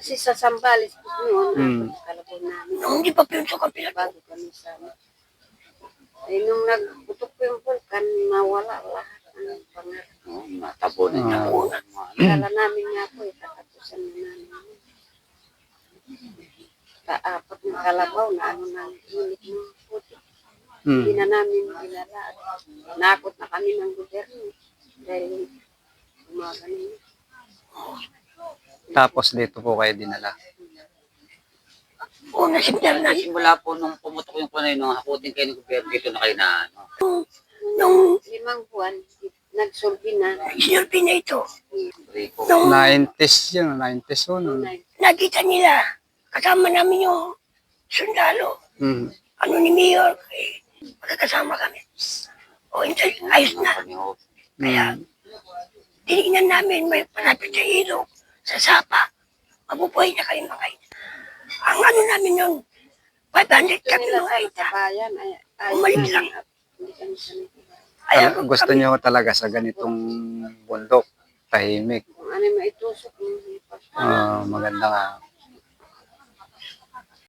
Kasi sa Sambales noon, kalabaw namin. Hindi pa pinto ka pila. Bago kami sa eh, nung nagputok po yung vulkan, nawala lahat ng pangarap. Natabunan niya. Kala namin nga po, katapusan na namin. Kaapat ng kalabaw na ano ng unit ng puti. Hindi na namin kilala. Nakot na kami ng gobyerno. Dahil gumagano. Tapos dito po kayo dinala. Oo, nasimdam na. Simula po nung pumutok yung kunay, nung hakutin kayo ng gobyerno, dito na kayo na, ano. Nung 5 buwan, nagsulbi na. isinulpi na ito, Rico. nung 90s yun, 90s yun. nakita nila, kasama namin yung sundalo. Ano ni Mayor, magkakasama kami. O, hindi, ayos na. Kaya, tinignan namin may palapit sa ilog, sa sapa. Mabubuhay na kayo mga ina. Ang ano namin yun, 500 kami Nila mga sa ina. kabayan, ay Umalik lang. Hindi kami sanay. Gusto niyo talaga sa ganitong bundok, tahimik. Kung ano yung maitusok, Maganda nga.